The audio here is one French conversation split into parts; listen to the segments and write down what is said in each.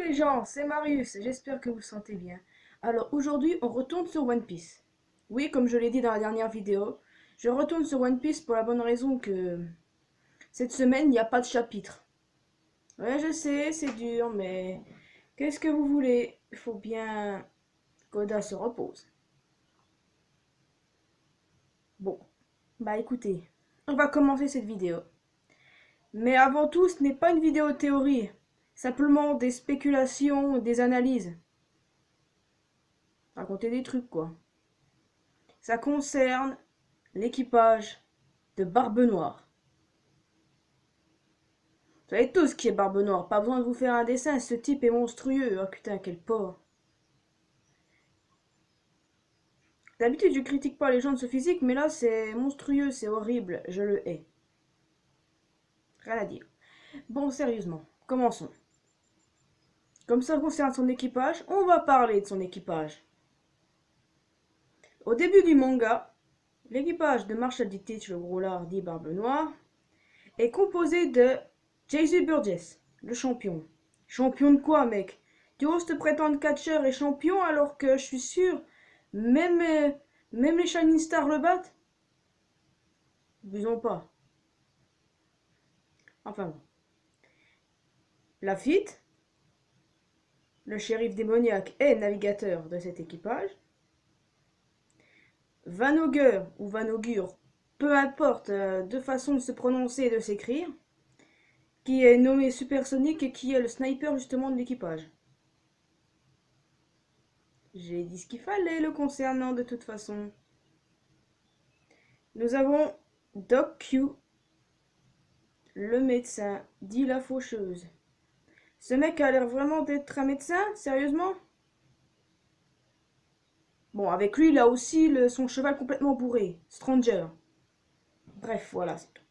les gens, c'est Marius, j'espère que vous vous sentez bien. Alors aujourd'hui, on retourne sur One Piece. Oui, comme je l'ai dit dans la dernière vidéo, je retourne sur One Piece pour la bonne raison que cette semaine, il n'y a pas de chapitre. Ouais, je sais, c'est dur, mais qu'est-ce que vous voulez? Il faut bien qu'Oda se repose. Bon, bah écoutez, on va commencer cette vidéo. Mais avant tout, ce n'est pas une vidéo théorie, simplement des spéculations, des analyses. Raconter des trucs, quoi. Ça concerne l'équipage de Barbe Noire. Vous savez tous qui est Barbe Noire, pas besoin de vous faire un dessin, ce type est monstrueux. Oh putain, quel porc. D'habitude, je critique pas les gens de ce physique, mais là, c'est monstrueux, c'est horrible, je le hais. Rien à dire. Bon, sérieusement, commençons. Comme ça concerne son équipage, on va parler de son équipage. Au début du manga, l'équipage de Marshall D. Teach, le gros lard dit Barbe Noire, est composé de Jesus Burgess, le champion. Champion de quoi, mec? Tu oses te prétendre catcheur et champion alors que je suis sûr, même, même les Shining Stars le battent? Abusons pas. Enfin bon. Lafitte, le shérif démoniaque et navigateur de cet équipage. Vanogur ou Vanogur, peu importe, deux façons de se prononcer et de s'écrire, qui est nommé Supersonic et qui est le sniper justement de l'équipage. J'ai dit ce qu'il fallait le concernant de toute façon. Nous avons Doc Q, le médecin, dit la faucheuse. Ce mec a l'air vraiment d'être un médecin, sérieusement? Bon, avec lui, il a aussi son cheval complètement bourré, Stranger. Bref, voilà, c'est tout.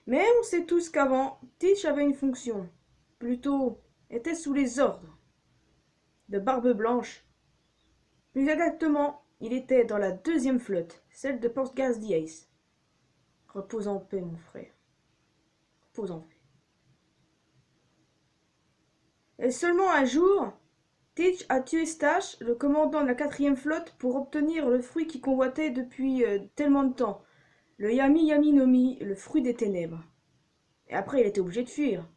Mais on sait tous qu'avant, Teach avait une fonction. Plutôt, était sous les ordres de Barbe Blanche. Plus exactement, il était dans la deuxième flotte, celle de Portgas the Ace. Repose en paix, mon frère. Repose en paix. Et seulement un jour, Teach a tué Stash, le commandant de la quatrième flotte, pour obtenir le fruit qu'il convoitait depuis tellement de temps. Le Yami Yami no Mi, le fruit des ténèbres. Et après, il était obligé de fuir.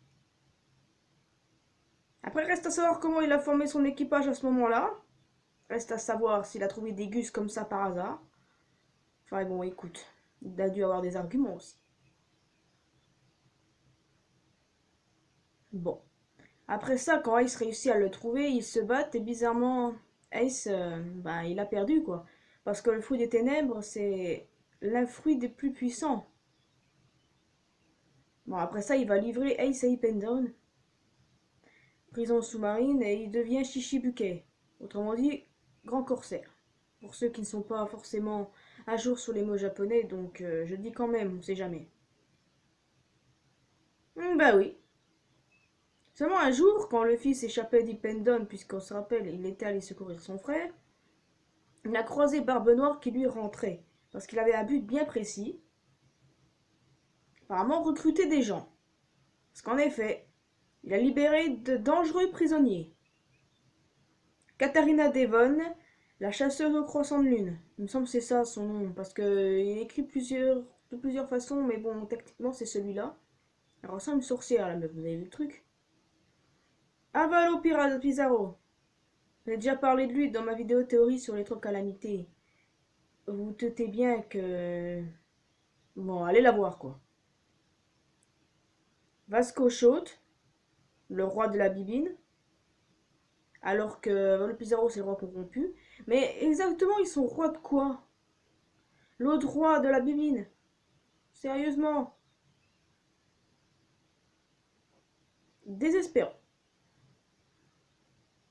Après, reste à savoir comment il a formé son équipage à ce moment-là. Reste à savoir s'il a trouvé des gus comme ça par hasard. Enfin bon, écoute, il a dû avoir des arguments aussi. Bon. Après ça, quand Ace réussit à le trouver, ils se battent et bizarrement, Ace, bah, il a perdu quoi. Parce que le fruit des ténèbres, c'est l'un fruit des plus puissants. Bon, après ça, il va livrer Ace à Hippendon, prison sous-marine, et il devient Shishibuke. Autrement dit, grand corsaire. Pour ceux qui ne sont pas forcément à jour sur les mots japonais, donc je dis quand même, on sait jamais. Bah oui. Seulement un jour, quand le fils échappait d'Hippendon, puisqu'on se rappelle, il était allé secourir son frère, il a croisé Barbe Noire qui lui rentrait, parce qu'il avait un but bien précis, apparemment recruter des gens. Parce qu'en effet, il a libéré de dangereux prisonniers. Katharina Devon, la chasseuse au croissant de lune. Il me semble que c'est ça son nom, parce qu'il est écrit de plusieurs façons, mais bon, techniquement c'est celui-là. Elle ressemble à une sorcière, la meuf, vous avez vu le truc? Avalo Pirate Pizarro. J'ai déjà parlé de lui dans ma vidéo théorie sur les trois calamités. Vous doutez bien que... Bon, allez la voir, quoi. Vasco Chaute, le roi de la bibine, alors que le Pizarro c'est le roi corrompu. Mais exactement, ils sont rois de quoi? L'autre roi de la bibine. Sérieusement. Désespérant.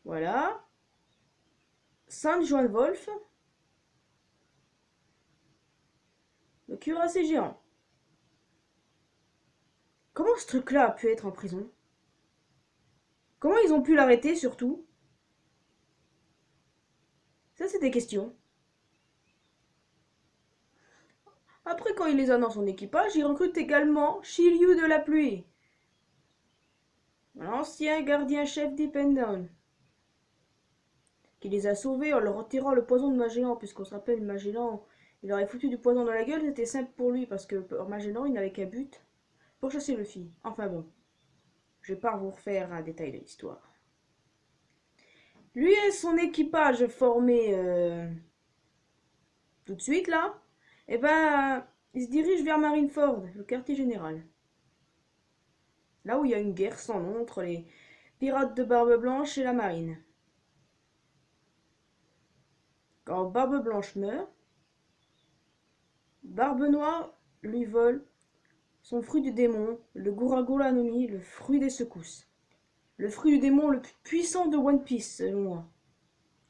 Voilà. Saint-Joan-Wolf, le cuirassé géant. Comment ce truc-là a pu être en prison? Comment ils ont pu l'arrêter, surtout? Ça, c'est des questions. Après, quand il les a dans son équipage, il recrute également Shiryu de la pluie. l'ancien gardien-chef d'Ippenden, qui les a sauvés en leur retirant le poison de Magellan, puisqu'on se rappelle, Magellan, il aurait foutu du poison dans la gueule, c'était simple pour lui, parce que Magellan, il n'avait qu'un but, pour chasser Luffy. Enfin bon, je vais pas vous refaire un détail de l'histoire. Lui et son équipage formé tout de suite là, eh ben, il se dirige vers Marineford, le quartier général. Là où il y a une guerre sans nom entre les pirates de Barbe Blanche et la marine. Quand Barbe Blanche meurt, Barbe Noire lui vole son fruit du démon, le Guragura no Mi, le fruit des secousses. Le fruit du démon le plus puissant de One Piece, selon moi.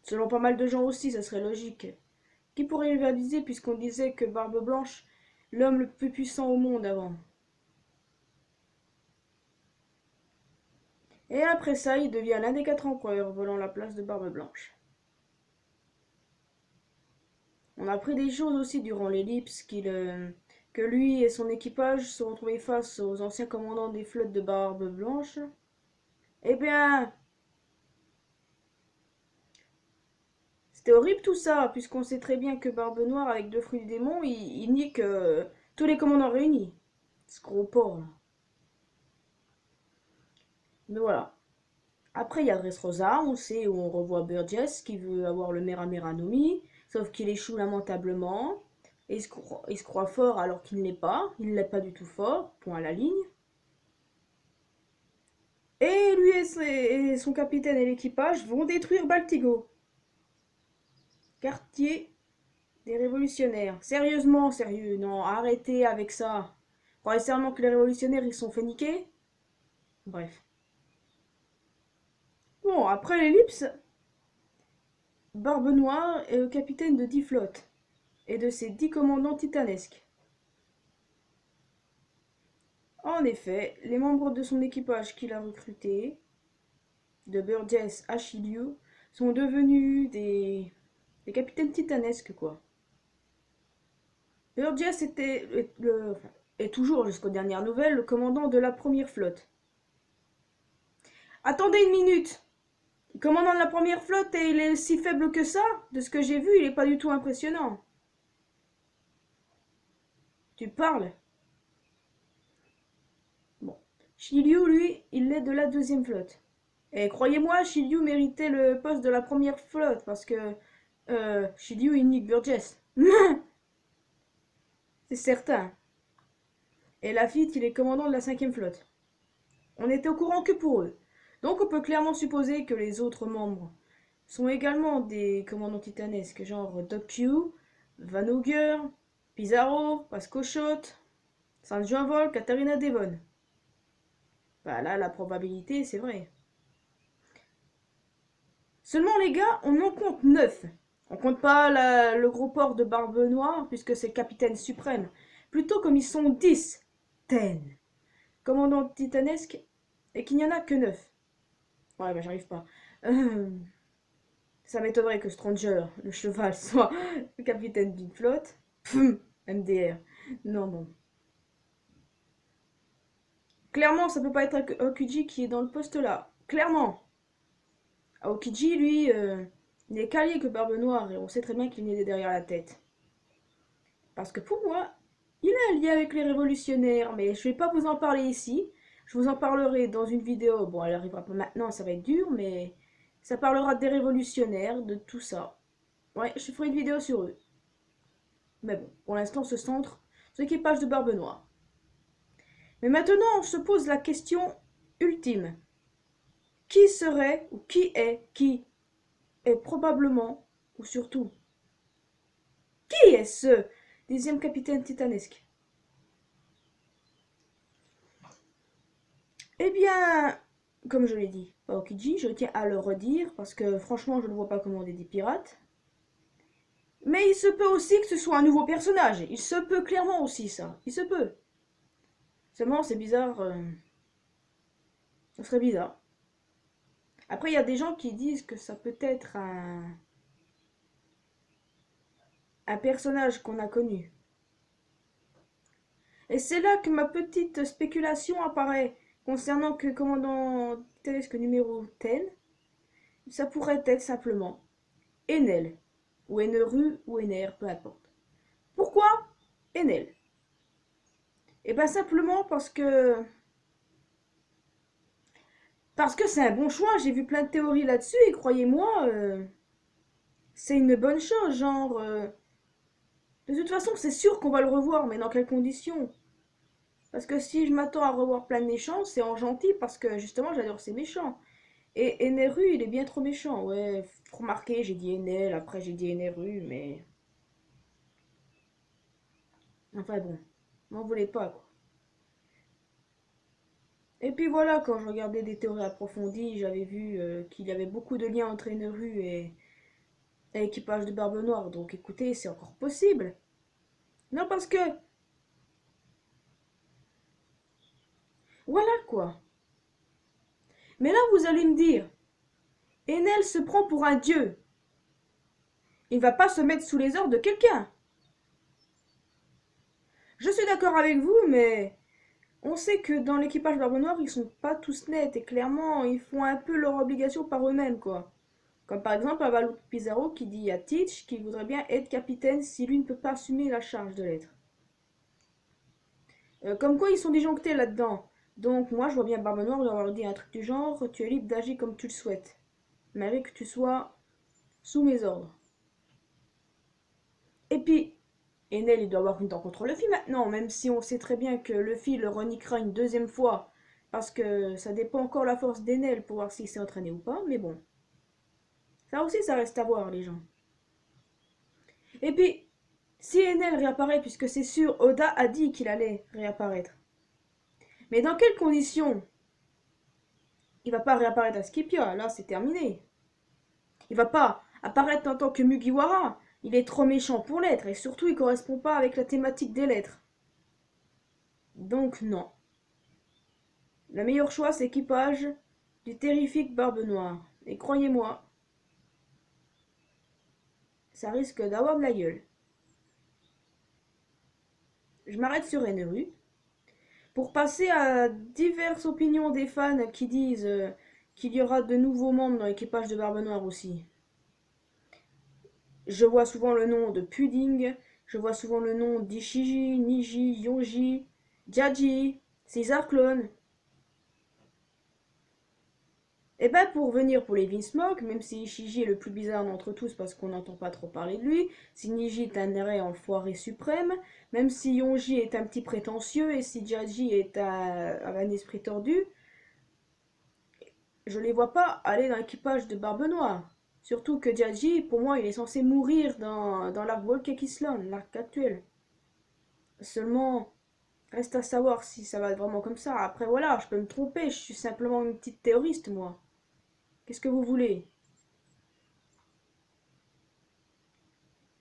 Selon pas mal de gens aussi, ça serait logique. Qui pourrait le réaliser puisqu'on disait que Barbe Blanche, l'homme le plus puissant au monde avant. Et après ça, il devient l'un des 4 empereurs, volant la place de Barbe Blanche. On a appris des choses aussi durant l'ellipse que lui et son équipage se retrouvaient face aux anciens commandants des flottes de Barbe Blanche. Eh bien, c'était horrible tout ça, puisqu'on sait très bien que Barbe Noire, avec 2 fruits du démon, il nique tous les commandants réunis. Ce gros porc là. Mais voilà. Après, il y a Dressrosa, on sait où on revoit Burgess qui veut avoir le Mera Mera no Mi, sauf qu'il échoue lamentablement. Et il se croit fort alors qu'il ne l'est pas. Il ne l'est pas du tout fort, point à la ligne. Et lui et son capitaine et l'équipage vont détruire Baltigo, quartier des révolutionnaires. Sérieusement, sérieux, non, arrêtez avec ça. Vous croyez seulement que les révolutionnaires ils sont fait niquer? Bref. Bon, après l'ellipse, Barbe Noire est le capitaine de 10 flottes et de ses 10 commandants titanesques. En effet, les membres de son équipage qu'il a recrutés, de Burgess à Shiryu, sont devenus des capitaines titanesques, quoi. Burgess est toujours, jusqu'aux dernières nouvelles, le commandant de la première flotte. Attendez une minute! Le commandant de la première flotte et il est si faible que ça? De ce que j'ai vu, il est pas du tout impressionnant. Tu parles? Bon. Shiryu, lui, il est de la deuxième flotte. Et croyez-moi, Shiryu méritait le poste de la première flotte parce que Shiryu il nique Burgess. C'est certain. Et Lafitte, il est commandant de la 5e flotte. On n'était au courant que pour eux. Donc on peut clairement supposer que les autres membres sont également des commandants titanesques, genre Doc Q, Van Auger, Pizarro, Pasco Shot, Saint Jean Vol, Katharina Devon. Bah là, la probabilité, c'est vrai. Seulement les gars, on en compte 9. On compte pas le gros porc de Barbe Noire, puisque c'est le capitaine suprême. Plutôt comme ils sont 10. Commandant titanesque, et qu'il n'y en a que 9. Ouais, bah j'arrive pas. Euh, Ça m'étonnerait que Stranger, le cheval, soit le capitaine d'une flotte. MDR. Non, non. Clairement, ça peut pas être Okuji qui est dans le poste là. Clairement. Aokiji, lui, il est calé que Barbe Noire, et on sait très bien qu'il est derrière la tête. Parce que pour moi, il a un lien avec les révolutionnaires, mais je vais pas vous en parler ici. Je vous en parlerai dans une vidéo. Bon, elle arrivera pas maintenant, ça va être dur, mais ça parlera des révolutionnaires, de tout ça. Ouais, je ferai une vidéo sur eux. Mais bon, pour l'instant, on se centre sur l'équipage de Barbe Noire. Mais maintenant, on se pose la question ultime. Qui serait, ou qui est probablement, ou surtout, qui est ce 10e capitaine titanesque? Eh bien, comme je l'ai dit, Aokiji, je tiens à le redire parce que franchement, je ne vois pas commander des pirates. Mais il se peut aussi que ce soit un nouveau personnage. Il se peut clairement aussi ça. Il se peut. Seulement, c'est bizarre. Ça serait bizarre. Après, il y a des gens qui disent que ça peut être un personnage qu'on a connu. Et c'est là que ma petite spéculation apparaît. concernant que commandant Tedesque numéro 10, ça pourrait être simplement Enel, ou Eneru, ou Ener, peu importe. Pourquoi Enel? Eh bien simplement parce que c'est un bon choix, j'ai vu plein de théories là-dessus et croyez-moi, c'est une bonne chose, genre de toute façon, c'est sûr qu'on va le revoir, mais dans quelles conditions? Parce que si je m'attends à revoir plein de méchants, c'est en gentil parce que justement j'adore ces méchants. Et Eneru, il est bien trop méchant. Ouais, faut remarquer, j'ai dit Enel, après j'ai dit Eneru, mais. Enfin bon, m'en voulez pas quoi. Et puis voilà, quand je regardais des théories approfondies, j'avais vu qu'il y avait beaucoup de liens entre Eneru et l'équipage de Barbe Noire. Donc écoutez, c'est encore possible. Non, parce que. Voilà quoi. Mais là, vous allez me dire, Enel se prend pour un dieu. Il va pas se mettre sous les ordres de quelqu'un. Je suis d'accord avec vous, mais on sait que dans l'équipage Barbe Noire, ils sont pas tous nets et clairement, ils font un peu leur obligation par eux-mêmes, quoi. Comme par exemple Avalou Pizarro qui dit à Teach qu'il voudrait bien être capitaine si lui ne peut pas assumer la charge de l'être. Comme quoi ils sont disjonctés là-dedans. Donc moi je vois bien Barbe Noire leur dire un truc du genre tu es libre d'agir comme tu le souhaites, malgré que tu sois sous mes ordres. Et puis, Enel il doit avoir une dent contre Luffy maintenant, même si on sait très bien que Luffy le reniquera une deuxième fois, parce que ça dépend encore de la force d'Enel pour voir s'il s'est entraîné ou pas, mais bon. Ça aussi ça reste à voir les gens. Et puis, si Enel réapparaît, puisque c'est sûr, Oda a dit qu'il allait réapparaître. Mais dans quelles conditions? Il va pas réapparaître à Skipia, là c'est terminé. Il va pas apparaître en tant que Mugiwara. Il est trop méchant pour l'être, et surtout il correspond pas avec la thématique des lettres. Donc non. Le meilleur choix c'est équipage du terrifique Barbe Noire. Et croyez-moi, ça risque d'avoir de la gueule. Je m'arrête sur Eneru. Pour passer à diverses opinions des fans qui disent qu'il y aura de nouveaux membres dans l'équipage de Barbe Noire aussi. Je vois souvent le nom de Pudding, je vois souvent le nom d'Ishiji, Niji, Yonji, Jaji, Caesar Clone. Et ben pour venir pour les Vinsmoke, même si Ishiji est le plus bizarre d'entre tous parce qu'on n'entend pas trop parler de lui, si Niji est un arrêt enfoiré suprême, même si Yonji est un petit prétentieux et si Jaji est un esprit tordu, je les vois pas aller dans l'équipage de Barbe Noire. Surtout que Jaji, pour moi, il est censé mourir dans l'arc Volcanic Island, l'arc actuel. Seulement, reste à savoir si ça va être vraiment comme ça. Après, voilà, je peux me tromper, je suis simplement une petite théoriste, moi. Qu'est-ce que vous voulez?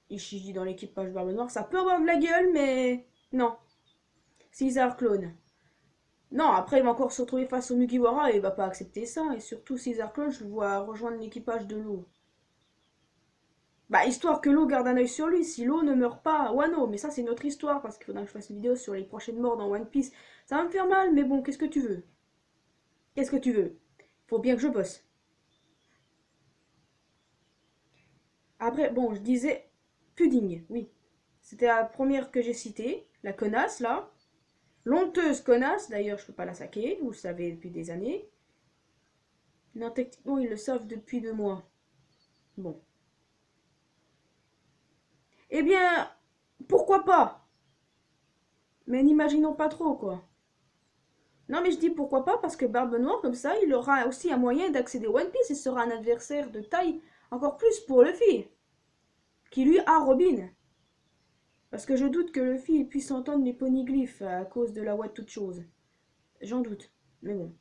Ishiji dans l'équipage Barbe Noire, ça peut avoir de la gueule, mais non. Caesar clone. Non, après il va encore se retrouver face au Mugiwara et il va pas accepter ça. Et surtout Caesar clone, je le vois rejoindre l'équipage de l'eau. Bah, histoire que l'eau garde un œil sur lui, si l'eau ne meurt pas, Wano, mais ça c'est une autre histoire, parce qu'il faudra que je fasse une vidéo sur les prochaines morts dans One Piece. Ça va me faire mal, mais bon, qu'est-ce que tu veux? Qu'est-ce que tu veux? Faut bien que je bosse. Après, bon, je disais Pudding, oui. C'était la première que j'ai citée, la connasse, là. L'honteuse connasse, d'ailleurs, je peux pas la saquer, vous le savez depuis des années. Non, techniquement, ils le savent depuis 2 mois. Bon. Eh bien, pourquoi pas? Mais n'imaginons pas trop, quoi. Non, mais je dis pourquoi pas, parce que Barbe Noire, comme ça, il aura aussi un moyen d'accéder au One Piece et sera un adversaire de taille encore plus pour Luffy, qui lui a Robin. Parce que je doute que Luffy puisse entendre les ponyglyphes à cause de la voix de toute chose. J'en doute, mais bon.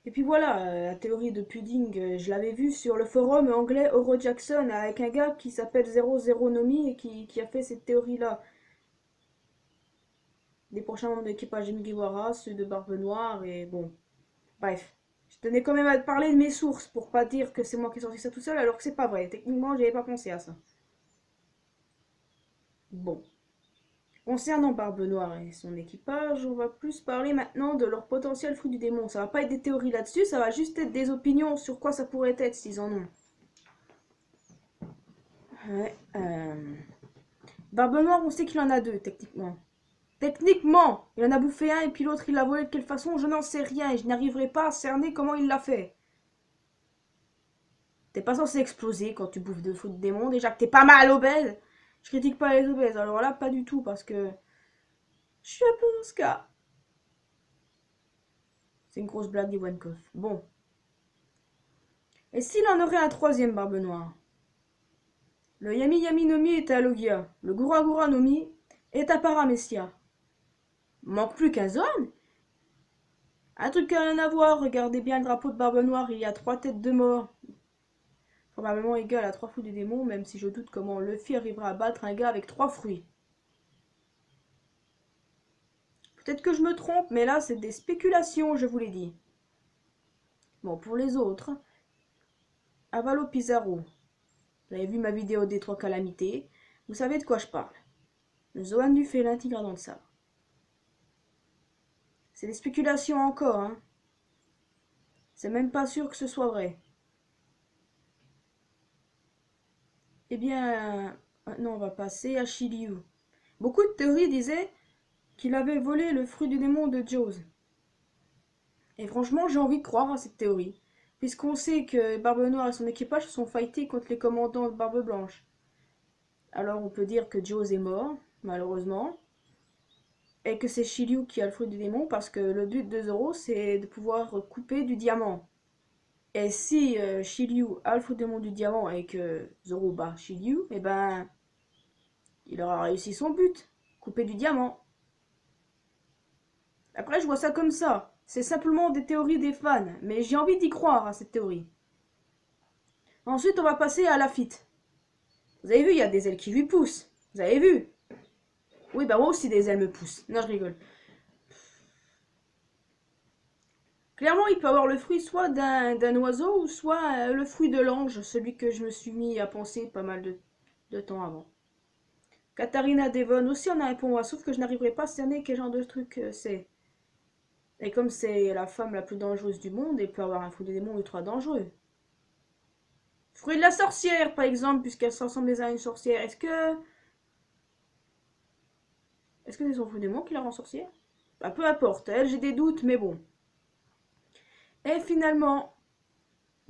Et puis voilà, la théorie de Pudding, je l'avais vue sur le forum anglais Oro Jackson avec un gars qui s'appelle 00 Nomi et qui a fait cette théorie-là. Des prochains membres de l'équipage de Mugiwara, ceux de Barbe Noire et bon. Bref. Je tenais quand même à te parler de mes sources pour pas dire que c'est moi qui ai sorti ça tout seul alors que c'est pas vrai. Techniquement, j'avais pas pensé à ça. Bon. Concernant Barbe Noire et son équipage, on va plus parler maintenant de leur potentiel fruit du démon. Ça va pas être des théories là-dessus, ça va juste être des opinions sur quoi ça pourrait être s'ils en ont. Ouais, Barbe Noire, on sait qu'il en a deux, techniquement. Techniquement, il en a bouffé un et puis l'autre il l'a volé de quelle façon, je n'en sais rien et je n'arriverai pas à cerner comment il l'a fait. T'es pas censé exploser quand tu bouffes deux fruits de démon, déjà que t'es pas mal obèse. Je critique pas les obèses, alors là pas du tout parce que je suis un peu dans ce cas. C'est une grosse blague d'Iwankov. Bon. Et s'il en aurait un troisième, Barbe Noire? Le Yami Yami Nomi est à Logia. Le Gura Gura Nomi est à Paramecia. Manque plus qu'un Zoan? Un truc à rien à voir, regardez bien le drapeau de Barbe Noire, il y a 3 têtes de mort. Probablement égal à 3 fruits du démon, même si je doute comment Luffy arrivera à battre un gars avec 3 fruits. Peut-être que je me trompe, mais là c'est des spéculations, je vous l'ai dit. Bon, pour les autres, Avalo Pizarro. Vous avez vu ma vidéo des 3 calamités, vous savez de quoi je parle. Le Zoan du félin tigre dans le sabre. C'est des spéculations encore, hein. C'est même pas sûr que ce soit vrai. Eh bien, maintenant on va passer à Shiryu. Beaucoup de théories disaient qu'il avait volé le fruit du démon de Jaws. Et franchement, j'ai envie de croire à cette théorie, puisqu'on sait que Barbe Noire et son équipage se sont fightés contre les commandants de Barbe Blanche. Alors on peut dire que Jaws est mort, malheureusement, et que c'est Shiryu qui a le fruit du démon, parce que le but de Zoro, c'est de pouvoir couper du diamant. Et si Shiryu a le fruit du démon du diamant et que Zoro bat Shiryu, eh ben, il aura réussi son but, couper du diamant. Après, je vois ça comme ça. C'est simplement des théories des fans, mais j'ai envie d'y croire à cette théorie. Ensuite, on va passer à Lafitte. Vous avez vu, il y a des ailes qui lui poussent. Vous avez vu? Oui, bah moi aussi des ailes me poussent. Non, je rigole. Clairement, il peut avoir le fruit soit d'un oiseau ou soit le fruit de l'ange, celui que je me suis mis à penser pas mal de temps avant. Katharina Devon aussi en a un pour moi, sauf que je n'arriverai pas à cerner quel genre de truc c'est. Et comme c'est la femme la plus dangereuse du monde, elle peut avoir un fruit de démon ultra dangereux. Fruit de la sorcière, par exemple, puisqu'elle se ressemble à une sorcière. Est-ce que c'est son fruit de démon qui la rend sorcière? Bah, peu importe, elle, j'ai des doutes, mais bon. Et finalement,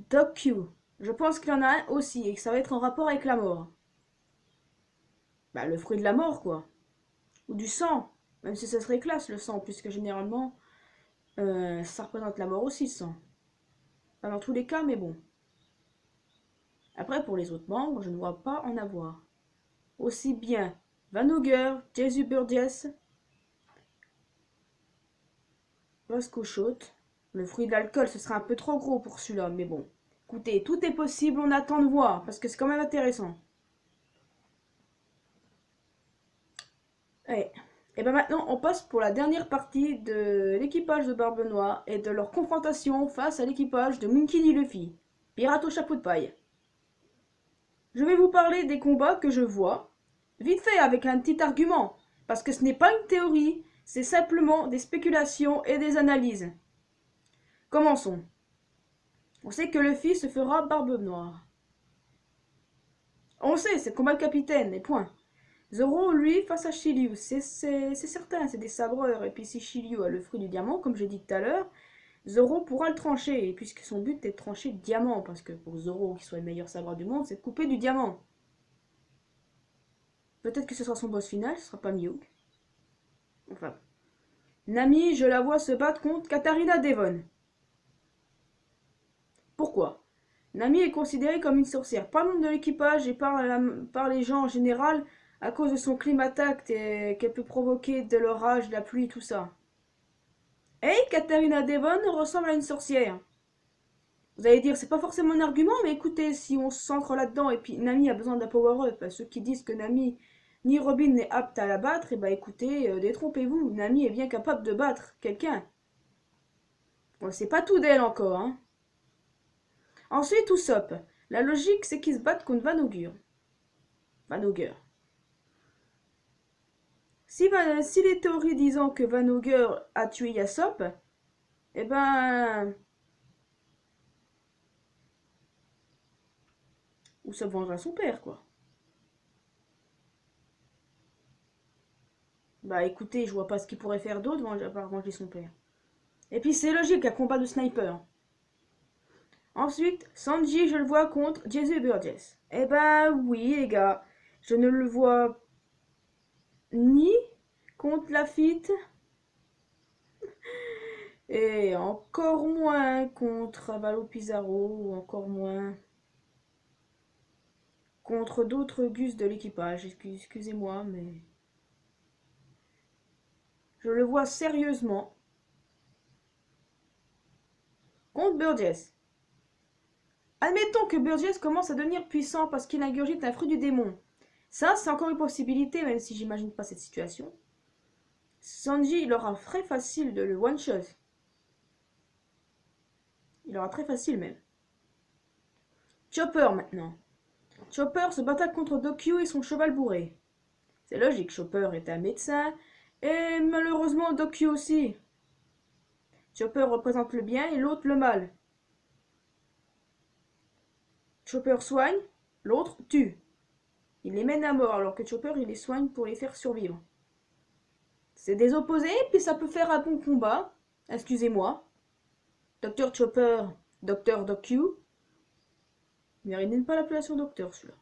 Doc Q. Je pense qu'il y en a un aussi, et que ça va être en rapport avec la mort. Bah, le fruit de la mort, quoi. Ou du sang. Même si ça serait classe, le sang, puisque généralement, ça représente la mort aussi, le sang. Pas dans tous les cas, mais bon. Après, pour les autres membres, je ne vois pas en avoir. Aussi bien Vanogger, Jesus Burgess, Vasco Shot. Le fruit de l'alcool, ce serait un peu trop gros pour celui-là, mais bon. Écoutez, tout est possible, on attend de voir, parce que c'est quand même intéressant. Allez. Et bien maintenant, on passe pour la dernière partie de l'équipage de Barbe Noire et de leur confrontation face à l'équipage de Monkey D. Luffy, pirate au chapeau de paille. Je vais vous parler des combats que je vois, vite fait avec un petit argument, parce que ce n'est pas une théorie, c'est simplement des spéculations et des analyses. Commençons. On sait que Luffy se fera Barbe Noire. On sait, c'est le combat de capitaine, et point. Zoro, lui, face à Shiryu, c'est certain, c'est des sabreurs. Et puis si Shiryu a le fruit du diamant, comme j'ai dit tout à l'heure, Zoro pourra le trancher, puisque son but est de trancher le diamant, parce que pour Zoro, qui soit le meilleur sabreur du monde, c'est de couper du diamant. Peut-être que ce sera son boss final, ce sera pas Mihawk. Enfin. Nami, je la vois se battre contre Katharina Devon. Pourquoi? Nami est considérée comme une sorcière, pas membre de l'équipage et par les gens en général, à cause de son climat-tact et qu'elle peut provoquer de l'orage, de la pluie, tout ça. Hey, Katharina Devon ressemble à une sorcière. Vous allez dire, c'est pas forcément un argument, mais écoutez, si on s'ancre là-dedans, et puis Nami a besoin d'un power-up, ceux qui disent que Nami ni Robin n'est apte à la battre, et bah écoutez, détrompez-vous, Nami est bien capable de battre quelqu'un. On sait pas tout d'elle encore, hein. Ensuite, Usopp. La logique, c'est qu'ils se battent contre Vanogger. Si les théories disant que Van Auger a tué Yassop, eh ben... Usopp vengera son père, quoi. Bah écoutez, je vois pas ce qu'il pourrait faire d'autre à part venger son père. Et puis c'est logique, un combat de sniper. Ensuite, Sanji, je le vois contre Jesus Burgess. Eh ben oui, les gars, je ne le vois ni contre Lafitte, et encore moins contre Avalo Pizarro, ou encore moins contre d'autres gus de l'équipage. Excusez-moi, mais je le vois sérieusement contre Burgess. Admettons que Burgess commence à devenir puissant parce qu'il ingurgite un fruit du démon. Ça, c'est encore une possibilité, même si j'imagine pas cette situation. Sanji, il aura très facile de le one-shot. Il aura très facile même. Chopper maintenant. Chopper se battra contre Dokyo et son cheval bourré. C'est logique, Chopper est un médecin, et malheureusement Dokyo aussi. Chopper représente le bien et l'autre le mal. Chopper soigne, l'autre tue. Il les mène à mort alors que Chopper il les soigne pour les faire survivre. C'est des opposés, puis ça peut faire un bon combat. Excusez-moi. Docteur Chopper, Docteur Dokyo. Mais il n'aime pas l'appellation docteur celui-là.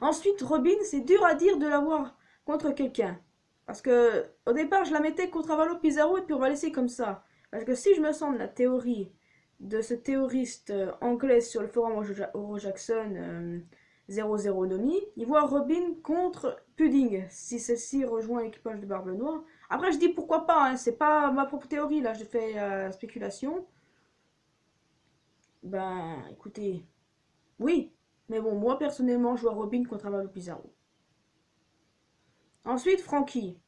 Ensuite, Robin, c'est dur à dire de l'avoir contre quelqu'un. Parce que au départ, je la mettais contre Avalo Pizarro et puis on va laisser comme ça. Parce que si je me sens de la théorie de ce théoriste anglais sur le forum Oro Jackson 00 Nomi, il voit Robin contre Pudding si celle-ci rejoint l'équipage de Barbe Noire. Après, je dis pourquoi pas, hein, c'est pas ma propre théorie, là, je fais spéculation. Ben, écoutez, oui, mais bon, moi personnellement, je vois Robin contre Avalo Pizarro. Ensuite, Frankie.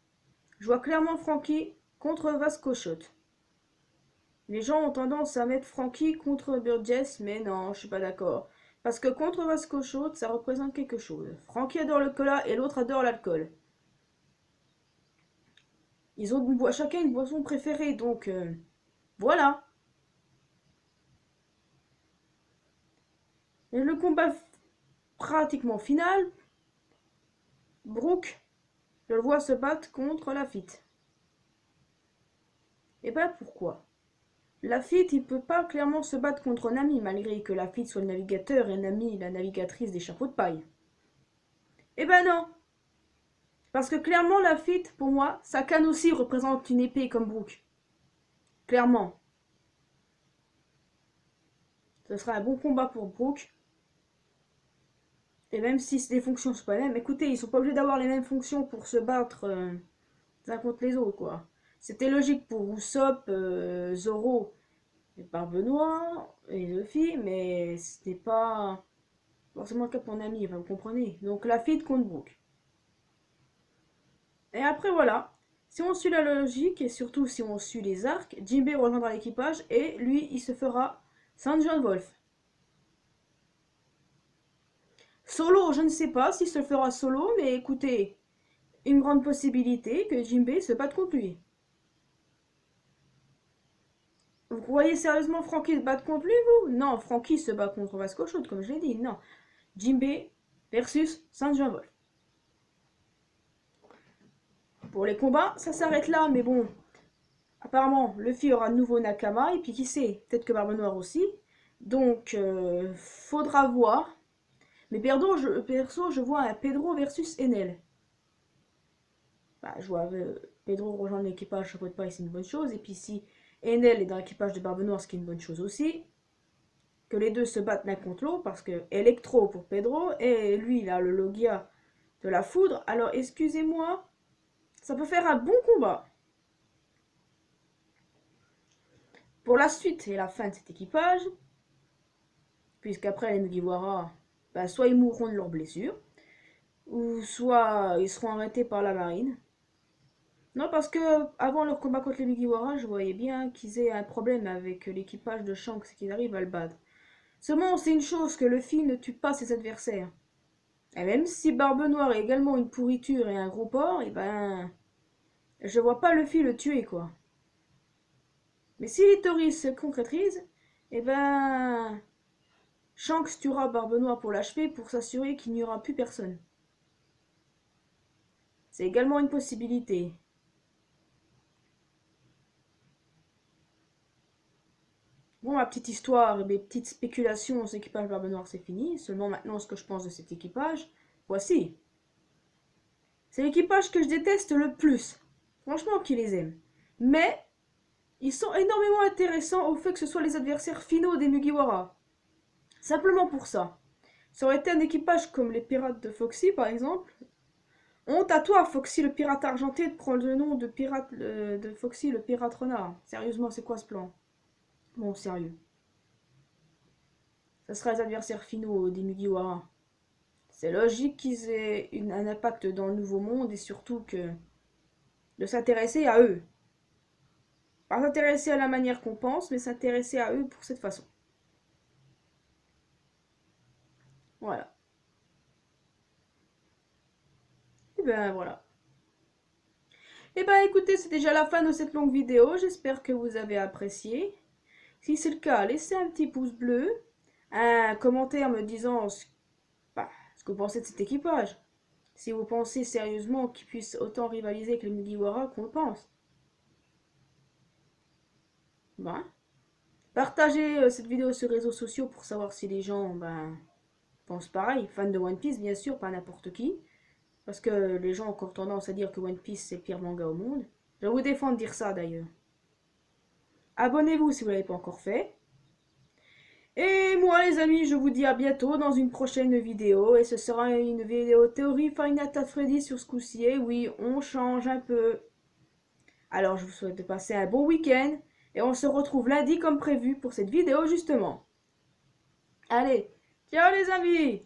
Je vois clairement Frankie contre Vasco Shot. Les gens ont tendance à mettre Frankie contre Burgess, mais non, je suis pas d'accord. Parce que contre Vasco Shot, ça représente quelque chose. Frankie adore le cola et l'autre adore l'alcool. Ils ont chacun une boisson préférée, donc voilà. Et le combat pratiquement final, Brooke, je le vois se battre contre Lafitte. Et ben pourquoi? Lafitte, il peut pas clairement se battre contre Nami, malgré que Lafitte soit le navigateur et Nami la navigatrice des chapeaux de paille. Eh ben non. Parce que clairement, Lafitte, pour moi, sa canne aussi représente une épée comme Brooke. Clairement. Ce sera un bon combat pour Brooke. Et même si les fonctions sont pas les mêmes, écoutez, ils sont pas obligés d'avoir les mêmes fonctions pour se battre les uns contre les autres, quoi. C'était logique pour Usopp, Zoro et Barbe Noire et Luffy, mais c'était pas forcément le cas pour Nami, enfin, vous comprenez. Donc Lafitte contre Brooke. Et après, voilà. Si on suit la logique, et surtout si on suit les arcs, Jinbei rejoindra l'équipage et lui, il se fera Saint John Wolf. Solo, je ne sais pas s'il se fera solo, mais écoutez, une grande possibilité que Jinbei se batte contre lui. Vous croyez sérieusement Franky se battre contre lui, vous? Non, Franky se bat contre Vasco Chaude, comme je l'ai dit. Non. Jinbei versus Saint John Wolf. Pour les combats, ça s'arrête là, mais bon. Apparemment, Luffy aura de nouveau Nakama, et puis qui sait, peut-être que Barbe Noire aussi. Donc, faudra voir. Mais perso, je vois un Pedro versus Enel. Bah, je vois Pedro rejoindre l'équipage chapeau de paille, c'est une bonne chose. Et puis si Enel est dans l'équipage de Barbe Noire, ce qui est une bonne chose aussi. Que les deux se battent l'un contre l'autre, parce que Electro pour Pedro, et lui, il a le Logia de la foudre. Alors, excusez-moi, ça peut faire un bon combat. Pour la suite et la fin de cet équipage, puisqu'après les Mugiwara, bah, soit ils mourront de leurs blessures, ou soit ils seront arrêtés par la marine. Non, parce que avant leur combat contre les Mugiwara, je voyais bien qu'ils aient un problème avec l'équipage de Shanks et qu'ils arrivent à le battre. Seulement, c'est une chose que Luffy ne tue pas ses adversaires. Et même si Barbe Noire est également une pourriture et un gros porc, et ben... Je vois pas Luffy le tuer, quoi. Mais si les théories se concrétisent, et ben... Shanks tuera Barbe Noire pour l'achever pour s'assurer qu'il n'y aura plus personne. C'est également une possibilité. Bon, ma petite histoire et mes petites spéculations sur l'équipage Barbe Noire, c'est fini. Seulement maintenant, ce que je pense de cet équipage, voici. C'est l'équipage que je déteste le plus. Franchement, qui les aime. Mais, ils sont énormément intéressants au fait que ce soit les adversaires finaux des Mugiwara. Simplement pour ça. Ça aurait été un équipage comme les pirates de Foxy, par exemple. Honte à toi, Foxy le pirate argenté, de prendre le nom de pirate de Foxy le pirate renard. Sérieusement, c'est quoi ce plan? Bon, sérieux. Ça sera les adversaires finaux des Mugiwara. C'est logique qu'ils aient un impact dans le nouveau monde et surtout que de s'intéresser à eux. Pas s'intéresser à la manière qu'on pense, mais s'intéresser à eux pour cette façon. Voilà. Et ben voilà. Et ben écoutez, c'est déjà la fin de cette longue vidéo. J'espère que vous avez apprécié. Si c'est le cas, laissez un petit pouce bleu, un commentaire me disant ce que vous pensez de cet équipage. Si vous pensez sérieusement qu'il puisse autant rivaliser avec les Mugiwara qu'on le pense. Ben, partagez cette vidéo sur les réseaux sociaux pour savoir si les gens pensent pareil. Fans de One Piece, bien sûr, pas n'importe qui. Parce que les gens ont encore tendance à dire que One Piece c'est le pire manga au monde. Je vous défends de dire ça d'ailleurs. Abonnez-vous si vous ne l'avez pas encore fait. Et moi les amis, je vous dis à bientôt dans une prochaine vidéo. Et ce sera une vidéo théorie Five Nights at Freddy's sur ce coup-ci. Et oui, on change un peu. Alors je vous souhaite de passer un bon week-end. Et on se retrouve lundi comme prévu pour cette vidéo justement. Allez, ciao les amis!